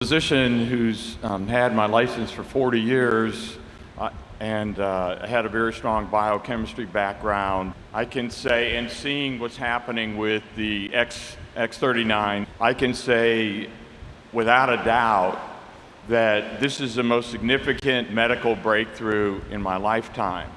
Physician who's had my license for 40 years and had a very strong biochemistry background, I can say, and seeing what's happening with the X39, I can say without a doubt that this is the most significant medical breakthrough in my lifetime.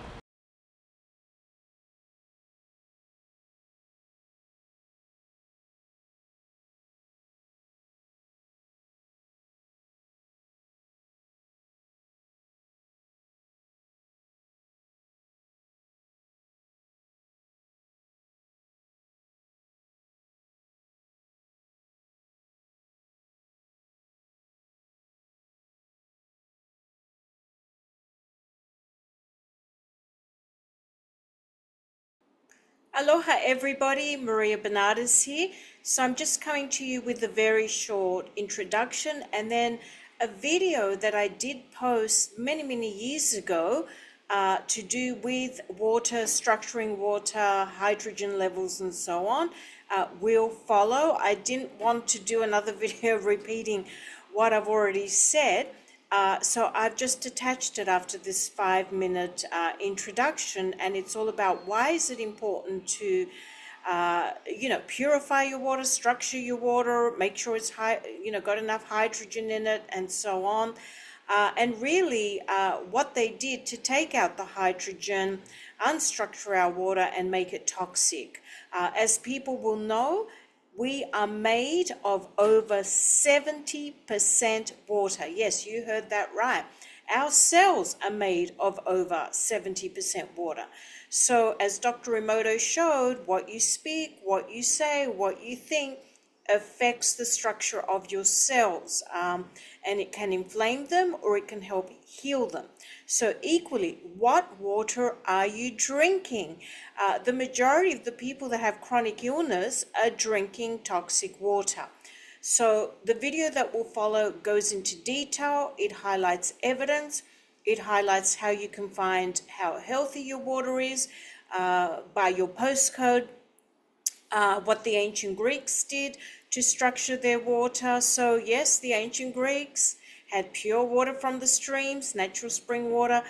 Aloha everybody, Maria Benardis here. So I'm just coming to you with a very short introduction and then a video that I did post many years ago to do with water, structuring water, hydrogen levels and so on will follow. I didn't want to do another video repeating what I've already said. So I've just attached it after this 5-minute introduction, and it's all about why is it important to, purify your water, structure your water, make sure it's got enough hydrogen in it, and so on. And really, what they did to take out the hydrogen, unstructure our water, and make it toxic. As people will know, we are made of over 70% water. Yes, you heard that right. Our cells are made of over 70% water. So as Dr. Emoto showed, what you speak, what you say, what you think affects the structure of your cells, and it can inflame them or it can help heal them. So equally, what water are you drinking? The majority of the people that have chronic illness are drinking toxic water. So the video that will follow goes into detail. It highlights evidence. It highlights how you can find how healthy your water is by your postcode, what the ancient Greeks did to structure their water. So yes, the ancient Greeks had pure water from the streams, natural spring water.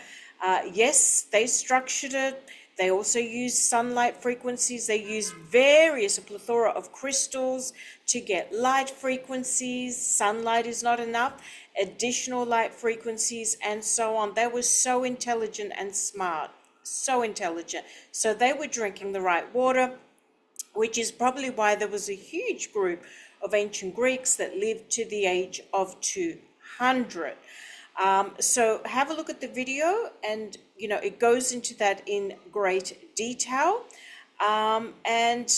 Yes, they structured it. They also used sunlight frequencies. They used a plethora of crystals to get light frequencies. Sunlight is not enough. Additional light frequencies and so on. They were so intelligent and smart, so intelligent. So they were drinking the right water, which is probably why there was a huge group of ancient Greeks that lived to the age of 200. So have a look at the video, and it goes into that in great detail. And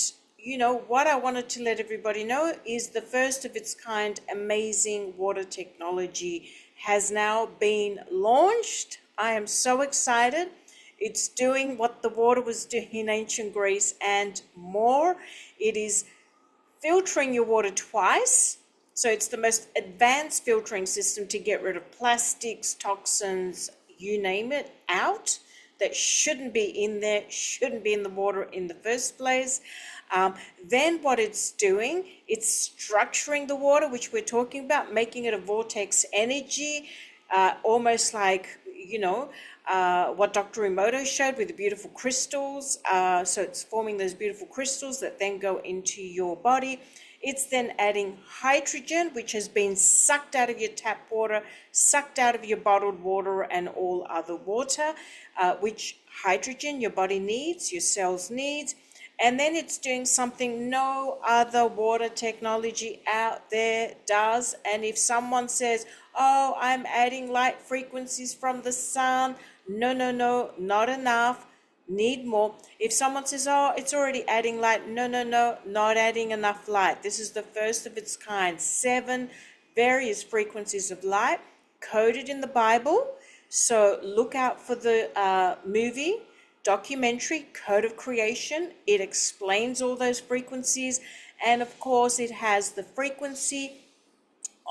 what I wanted to let everybody know is the first of its kind amazing water technology has now been launched. I am so excited. It's doing what the water was doing in ancient Greece and more. It is filtering your water twice. So it's the most advanced filtering system to get rid of plastics, toxins, you name it, out that shouldn't be in there, shouldn't be in the water in the first place. Then what it's doing, it's structuring the water, which we're talking about, making it a vortex energy, almost like, what Dr. Emoto showed with the beautiful crystals. So it's forming those beautiful crystals that then go into your body. It's then adding hydrogen, which has been sucked out of your tap water, sucked out of your bottled water and all other water, which hydrogen your body needs, your cells needs. And then it's doing something no other water technology out there does. And if someone says, oh, I'm adding light frequencies from the sun, no, not enough, need more. If someone says, oh, it's already adding light, no, not adding enough light. This is the first of its kind. 7 various frequencies of light coded in the Bible. So look out for the movie, documentary, Code of Creation. It explains all those frequencies. And of course, it has the frequency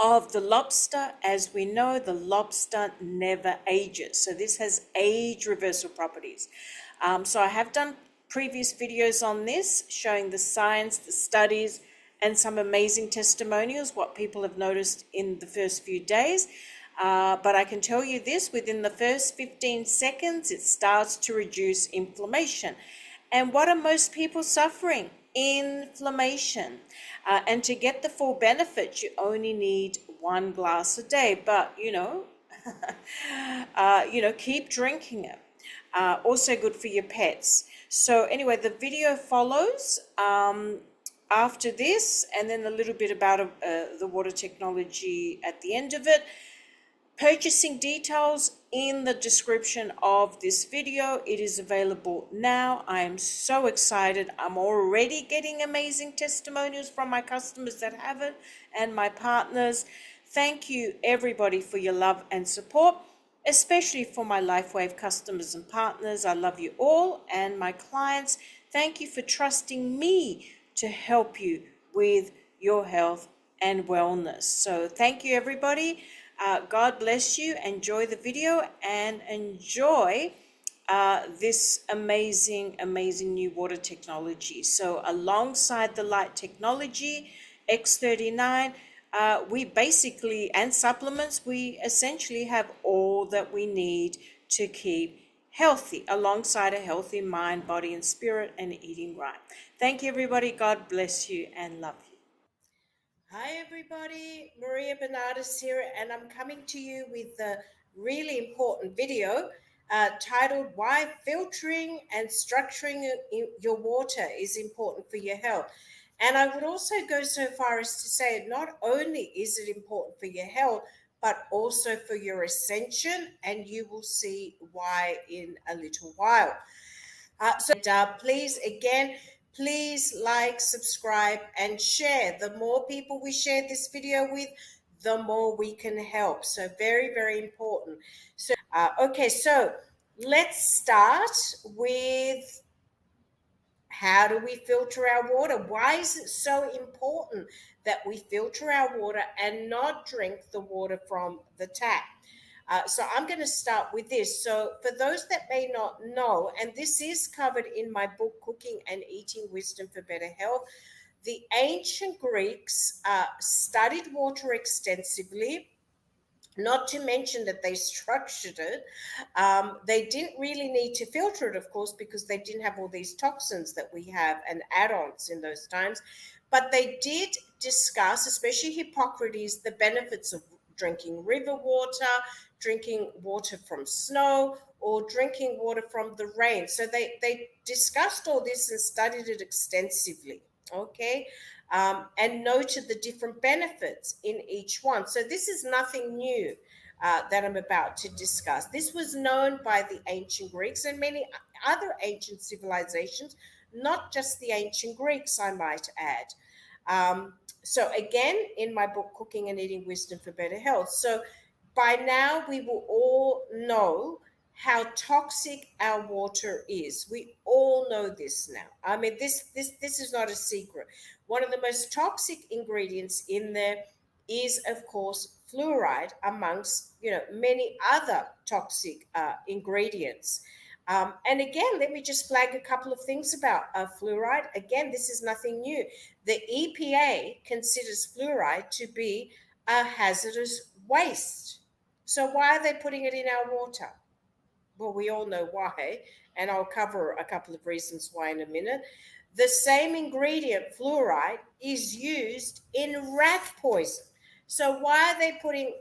of the lobster. As we know, the lobster never ages. So this has age reversal properties. So I have done previous videos on this, showing the science, the studies, and some amazing testimonials, what people have noticed in the first few days. But I can tell you this, within the first 15 seconds, it starts to reduce inflammation. And what are most people suffering? Inflammation. And to get the full benefit, you only need 1 glass a day. But, keep drinking it. Also good for your pets. So anyway, the video follows after this, and then a little bit about the water technology at the end of it. Purchasing details in the description of this video. It is available now. I am so excited. I'm already getting amazing testimonials from my customers that have it and my partners. Thank you everybody for your love and support, especially for my LifeWave customers and partners. I love you all, and my clients. Thank you for trusting me to help you with your health and wellness. So thank you everybody. God bless you. Enjoy the video and enjoy this amazing new water technology. So alongside the light technology X39, we basically, and supplements, we essentially have all that we need to keep healthy, alongside a healthy mind, body and spirit, and eating right. Thank you everybody. God bless you and love you. Hi everybody, Maria Benardis here, and I'm coming to you with a really important video titled Why Filtering and Structuring Your Water is Important for Your Health. And I would also go so far as to say not only is it important for your health, but also for your ascension, and you will see why in a little while. Please like, subscribe, and share. The more people we share this video with, the more we can help. So very, very important. So, so let's start with how do we filter our water? Why is it so important that we filter our water and not drink the water from the tap? So I'm going to start with this. So for those that may not know, and this is covered in my book, Cooking and Eating Wisdom for Better Health, the ancient Greeks studied water extensively, not to mention that they structured it. They didn't really need to filter it, of course, because they didn't have all these toxins that we have and add-ons in those times. But they did discuss, especially Hippocrates, the benefits of drinking river water, drinking water from snow, or drinking water from the rain. So they discussed all this and studied it extensively, okay? And noted the different benefits in each one. So this is nothing new that I'm about to discuss. This was known by the ancient Greeks and many other ancient civilizations, not just the ancient Greeks, I might add. So again, in my book, Cooking and Eating Wisdom for Better Health. So by now, we will all know how toxic our water is. We all know this now. I mean, this is not a secret. One of the most toxic ingredients in there is, of course, fluoride, amongst many other toxic ingredients. And again, let me just flag a couple of things about fluoride. Again, this is nothing new. The EPA considers fluoride to be a hazardous waste. So why are they putting it in our water? Well, we all know why, and I'll cover a couple of reasons why in a minute. The same ingredient, fluoride, is used in rat poison. So why are they putting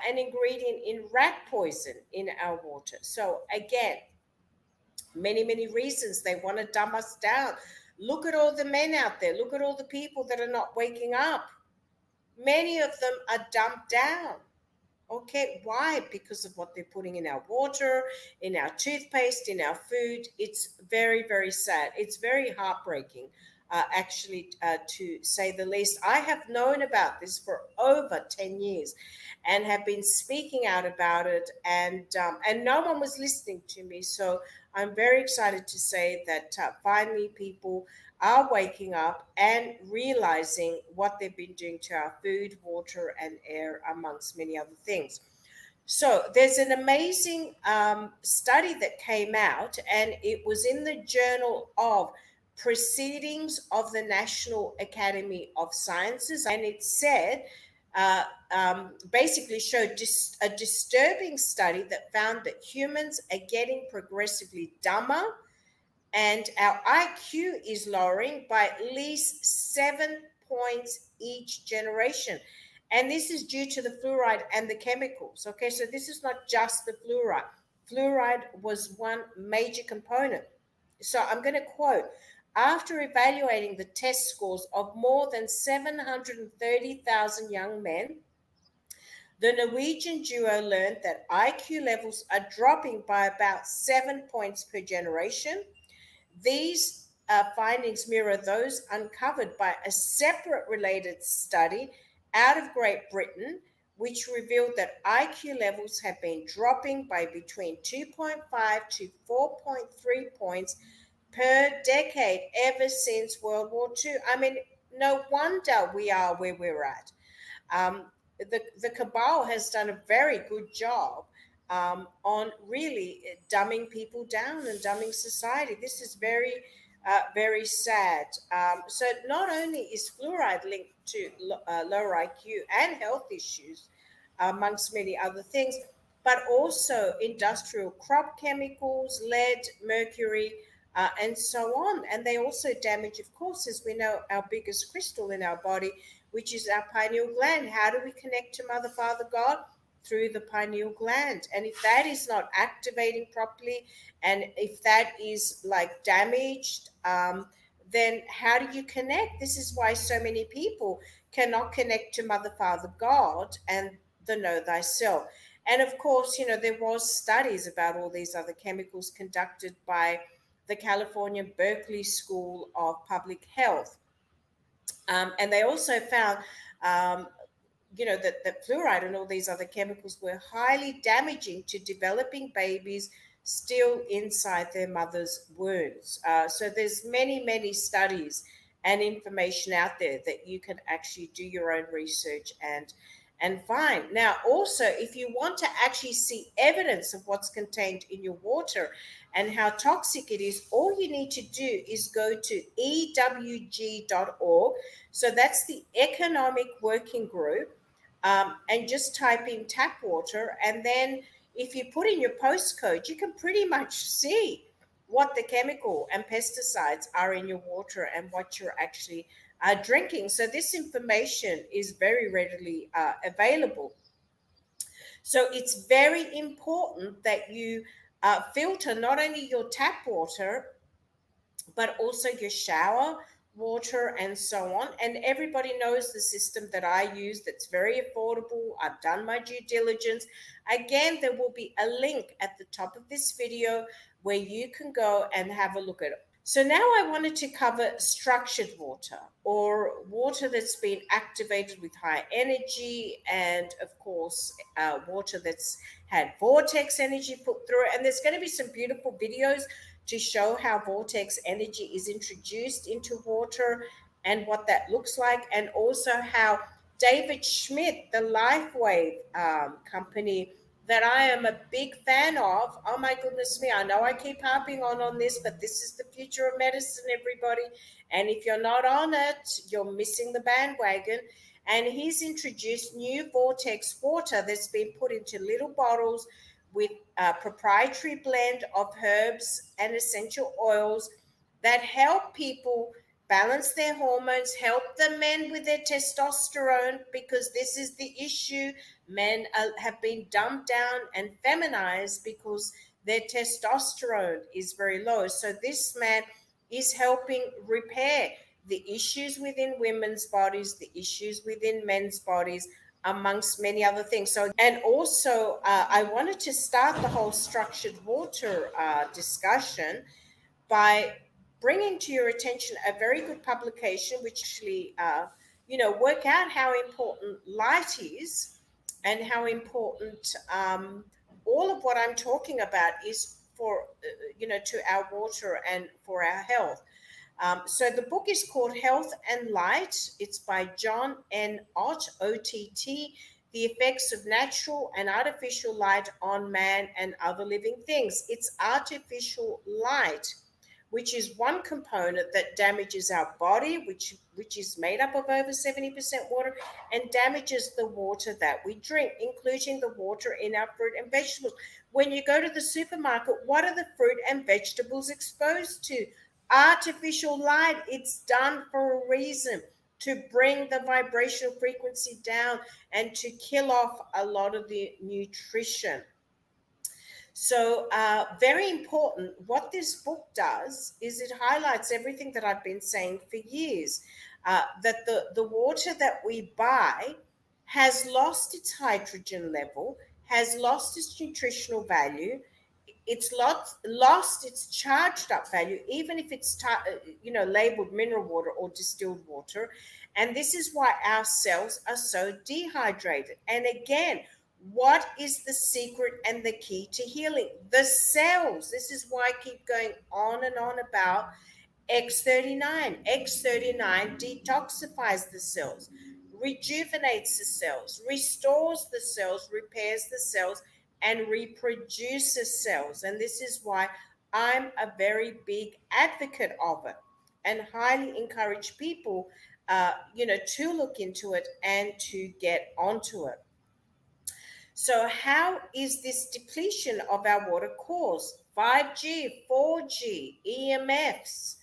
an ingredient in rat poison in our water? So again, many reasons. They want to dumb us down. Look at all the men out there. Look at all the people that are not waking up. Many of them are dumped down. Okay, why? Because of what they're putting in our water, in our toothpaste, in our food. It's very, very sad. It's very heartbreaking, actually, to say the least. I have known about this for over 10 years and have been speaking out about it, and no one was listening to me. So I'm very excited to say that finally people are waking up and realizing what they've been doing to our food, water, and air, amongst many other things. So there's an amazing study that came out, and it was in the Journal of Proceedings of the National Academy of Sciences, and it said, basically showed a disturbing study that found that humans are getting progressively dumber and our IQ is lowering by at least 7 points each generation. And this is due to the fluoride and the chemicals. Okay, so this is not just the fluoride. Fluoride was one major component. So I'm going to quote, after evaluating the test scores of more than 730,000 young men, the Norwegian duo learned that IQ levels are dropping by about 7 points per generation. These findings mirror those uncovered by a separate related study out of Great Britain, which revealed that IQ levels have been dropping by between 2.5 to 4.3 points per decade ever since World War II. I mean, no wonder we are where we're at. The cabal has done a very good job on really dumbing people down and dumbing society. This is very, very sad. So not only is fluoride linked to lower IQ and health issues, amongst many other things, but also industrial crop chemicals, lead, mercury, and so on. And they also damage, of course, as we know, our biggest crystal in our body, which is our pineal gland. How do we connect to Mother, Father, God? Through the pineal gland. And if that is not activating properly, and if that is like damaged, then how do you connect? This is why so many people cannot connect to Mother, Father, God and the know thyself. And of course, you know, there was studies about all these other chemicals conducted by the California Berkeley School of Public Health. And they also found, that fluoride and all these other chemicals were highly damaging to developing babies still inside their mother's wombs. So there's many, many studies and information out there that you can actually do your own research and find. Now, also, if you want to actually see evidence of what's contained in your water and how toxic it is, all you need to do is go to ewg.org. So that's the Economic Working Group, and just type in tap water. And then if you put in your postcode, you can pretty much see what the chemical and pesticides are in your water and what you're actually drinking. So this information is very readily available. So it's very important that you filter not only your tap water, but also your shower water and so on. And everybody knows the system that I use that's very affordable. I've done my due diligence. Again, there will be a link at the top of this video where you can go and have a look at it. So now I wanted to cover structured water, or water that's been activated with high energy, and of course water that's had vortex energy put through it. And there's going to be some beautiful videos to show how vortex energy is introduced into water and what that looks like, and also how David Schmidt, the LIFEWAVE company that I am a big fan of. Oh my goodness me, I know I keep harping on this, but this is the future of medicine, everybody. And if you're not on it, you're missing the bandwagon. And he's introduced new vortex water that's been put into little bottles with a proprietary blend of herbs and essential oils that help people balance their hormones, help the men with their testosterone, because this is the issue. Men have been dumbed down and feminized because their testosterone is very low. So this man is helping repair the issues within women's bodies, the issues within men's bodies, amongst many other things. So, and also, I wanted to start the whole structured water discussion by bringing to your attention a very good publication, which actually, work out how important light is and how important all of what I'm talking about is for, to our water and for our health. So the book is called Health and Light. It's by John N. Ott, OTT, The Effects of Natural and Artificial Light on Man and Other Living Things. It's artificial light, which is one component that damages our body, which is made up of over 70% water, and damages the water that we drink, including the water in our fruit and vegetables. When you go to the supermarket, what are the fruit and vegetables exposed to? Artificial light. It's done for a reason, to bring the vibrational frequency down and to kill off a lot of the nutrition. So very important. What this book does is it highlights everything that I've been saying for years, that the water that we buy has lost its hydrogen level, has lost its nutritional value, it's lost its charged up value, even if it's labeled mineral water or distilled water. And this is why our cells are so dehydrated. And again, what is the secret and the key to healing? The cells. This is why I keep going on and on about X39. X39 detoxifies the cells, rejuvenates the cells, restores the cells, repairs the cells, and reproduces cells. And this is why I'm a very big advocate of it, and highly encourage people to look into it and to get onto it. So how is this depletion of our water caused? 5G, 4G, EMFs,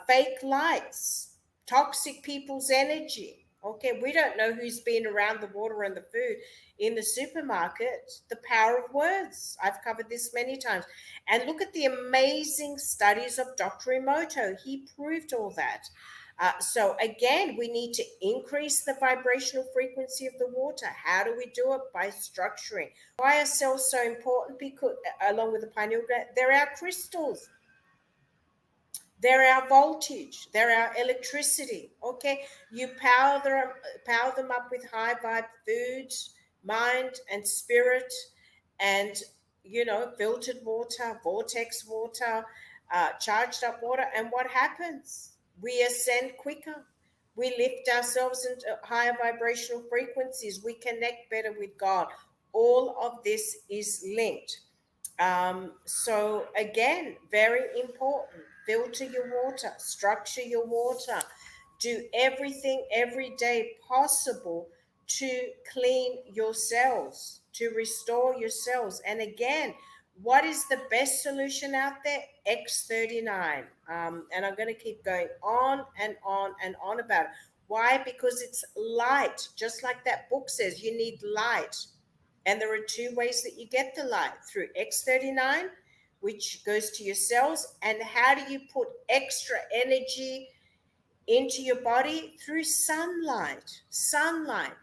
fake lights, toxic people's energy. Okay, we don't know who's been around the water and the food in the supermarket. The power of words. I've covered this many times. And look at the amazing studies of Dr. Emoto. He proved all that. So again, we need to increase the vibrational frequency of the water. How do we do it? By structuring. Why are cells so important? Because along with the pineal gland, they're our crystals. They're our voltage. They're our electricity. Okay, you power them up with high vibe foods, mind and spirit, and filtered water, vortex water, charged up water. And what happens? We ascend quicker. We lift ourselves into higher vibrational frequencies. We connect better with God. All of this is linked. So again, very important. Filter your water, structure your water, do everything every day possible to clean your cells, to restore your cells. And again, what is the best solution out there? X39. And I'm going to keep going on and on and on about it. Why? Because it's light. Just like that book says, you need light. And there are two ways that you get the light: through X39, which goes to your cells. And how do you put extra energy into your body? Through sunlight. Sunlight,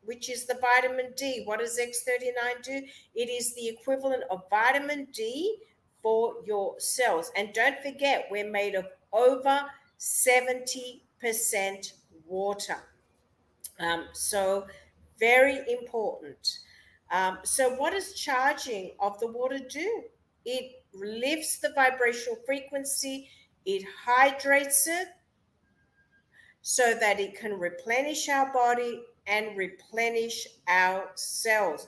which is the vitamin D. What does X39 do? It is the equivalent of vitamin D for your cells. And don't forget, we're made of over 70% water. So very important. So what does charging of the water do? It lifts the vibrational frequency, it hydrates it so that it can replenish our body and replenish our cells.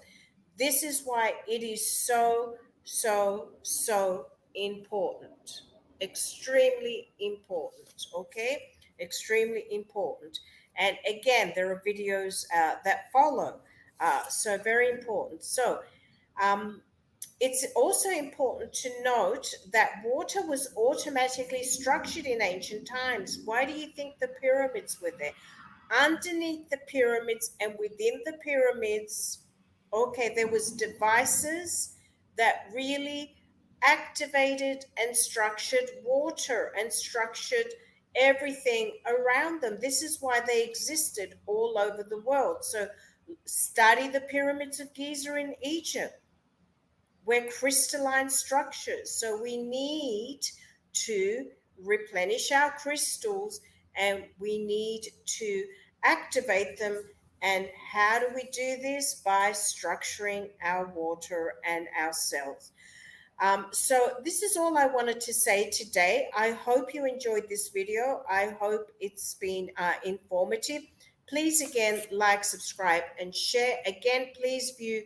This is why it is so, so, so important. Extremely important, okay? Extremely important. And again, there are videos that follow. So very important. So it's also important to note that water was automatically structured in ancient times. Why do you think the pyramids were there? Underneath the pyramids and within the pyramids, okay, there was devices that really activated and structured water and structured everything around them. This is why they existed all over the world. So study the pyramids of Giza in Egypt. We're crystalline structures. So we need to replenish our crystals and we need to activate them. And how do we do this? By structuring our water and our cells. So this is all I wanted to say today. I hope you enjoyed this video. I hope it's been informative. Please, again, like, subscribe, and share. Again, please view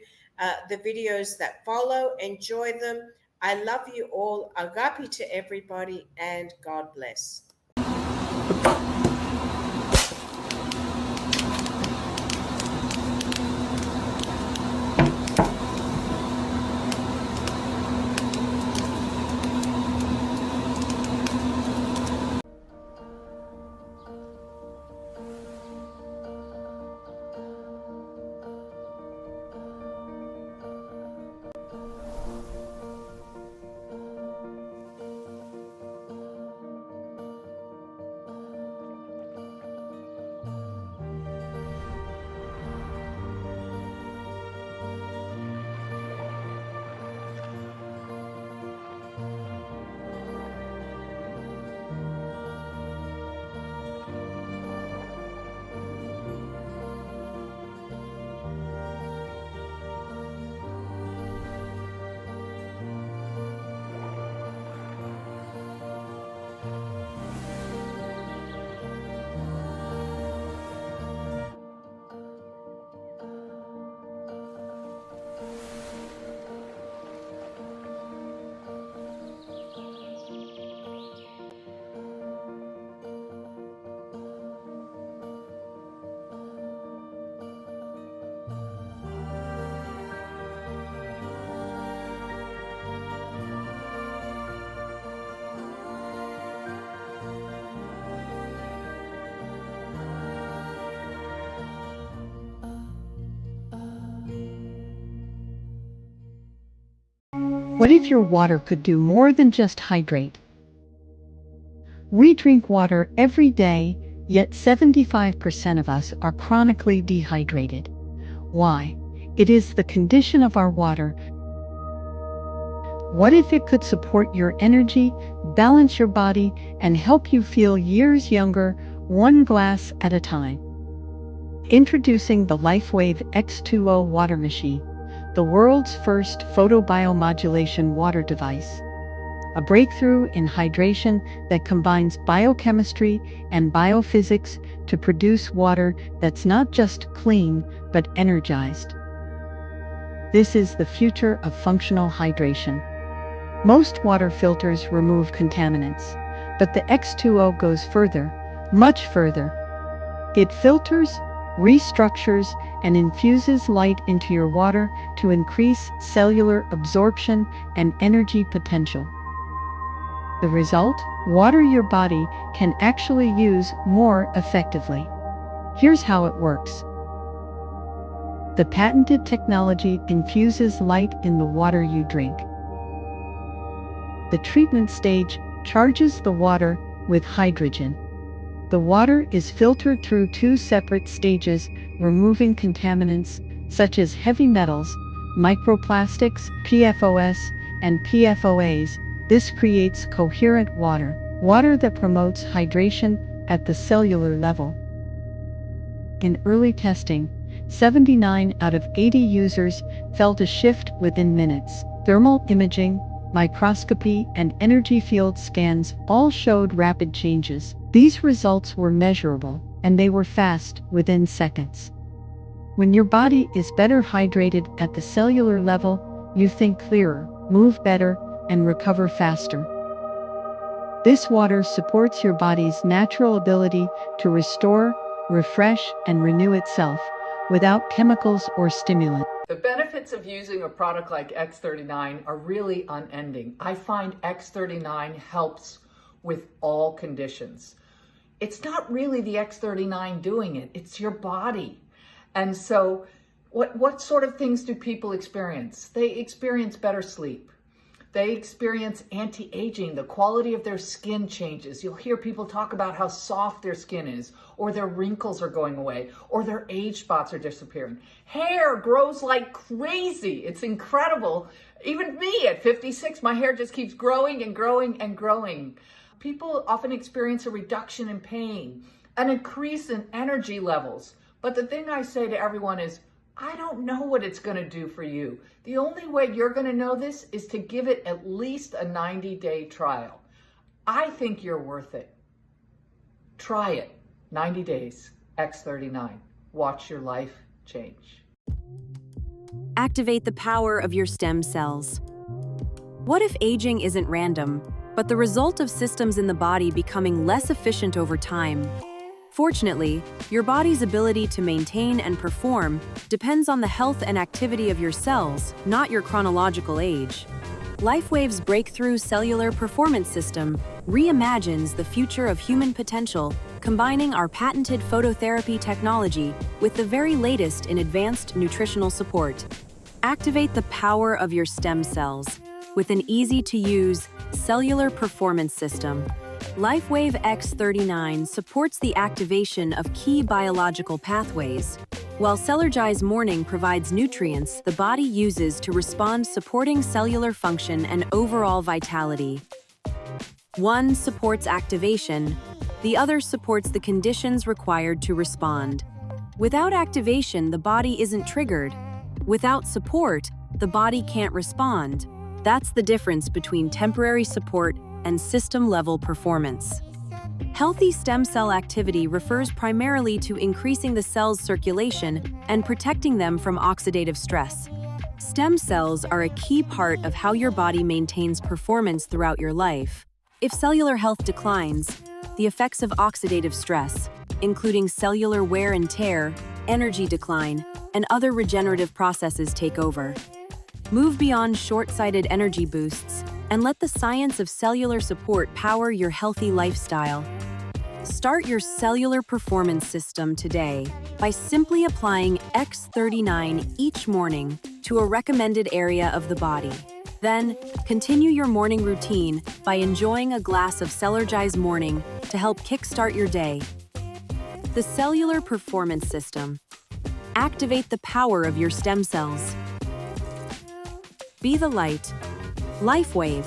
the videos that follow. Enjoy them. I love you all. Agape to everybody, and God bless. What if your water could do more than just hydrate? We drink water every day, yet 75% of us are chronically dehydrated. Why? It is the condition of our water. What if it could support your energy, balance your body, and help you feel years younger, one glass at a time? Introducing the LIFEWAVE X20 water machine, the world's first photobiomodulation water device. A breakthrough in hydration that combines biochemistry and biophysics to produce water that's not just clean, but energized. This is the future of functional hydration. Most water filters remove contaminants, but the X20 goes further, much further. It filters, restructures, and infuses light into your water to increase cellular absorption and energy potential. The result? Water your body can actually use more effectively. Here's how it works. The patented technology infuses light in the water you drink. The treatment stage charges the water with hydrogen. The water is filtered through two separate stages, removing contaminants such as heavy metals, microplastics, PFOS, and PFOAs. This creates coherent water that promotes hydration at the cellular level. In early testing, 79 out of 80 users felt a shift within minutes. Thermal imaging, microscopy, and energy field scans all showed rapid changes. These results were measurable, and they were fast, within seconds. When your body is better hydrated at the cellular level, you think clearer, move better, and recover faster. This water supports your body's natural ability to restore, refresh, and renew itself without chemicals or stimulants. The benefits of using a product like X39 are really unending. I find X39 helps with all conditions. It's not really the X39 doing it, it's your body. And so what sort of things do people experience? They experience better sleep. They experience anti-aging. The quality of their skin changes. You'll hear people talk about how soft their skin is, or their wrinkles are going away, or their age spots are disappearing. Hair grows like crazy. It's incredible. Even me at 56, my hair just keeps growing and growing and growing. People often experience a reduction in pain, an increase in energy levels. But the thing I say to everyone is, I don't know what it's going to do for you. The only way you're going to know this is to give it at least a 90-day trial. I think you're worth it. Try it. 90 days. X39. Watch your life change. Activate the power of your stem cells. What if aging isn't random, but the result of systems in the body becoming less efficient over time? Fortunately, your body's ability to maintain and perform depends on the health and activity of your cells, not your chronological age. LifeWave's breakthrough cellular performance system reimagines the future of human potential, combining our patented phototherapy technology with the very latest in advanced nutritional support. Activate the power of your stem cells with an easy-to-use cellular performance system. LifeWave X39 supports the activation of key biological pathways, while Cellergize Morning provides nutrients the body uses to respond, supporting cellular function and overall vitality. One supports activation, the other supports the conditions required to respond. Without activation, the body isn't triggered. Without support, the body can't respond. That's the difference between temporary support and system-level performance. Healthy stem cell activity refers primarily to increasing the cell's circulation and protecting them from oxidative stress. Stem cells are a key part of how your body maintains performance throughout your life. If cellular health declines, the effects of oxidative stress, including cellular wear and tear, energy decline, and other regenerative processes take over. Move beyond short-sighted energy boosts and let the science of cellular support power your healthy lifestyle. Start your cellular performance system today by simply applying X39 each morning to a recommended area of the body. Then, continue your morning routine by enjoying a glass of Cellergize Morning to help kickstart your day. The Cellular Performance System. Activate the power of your stem cells. Be the light. LifeWave.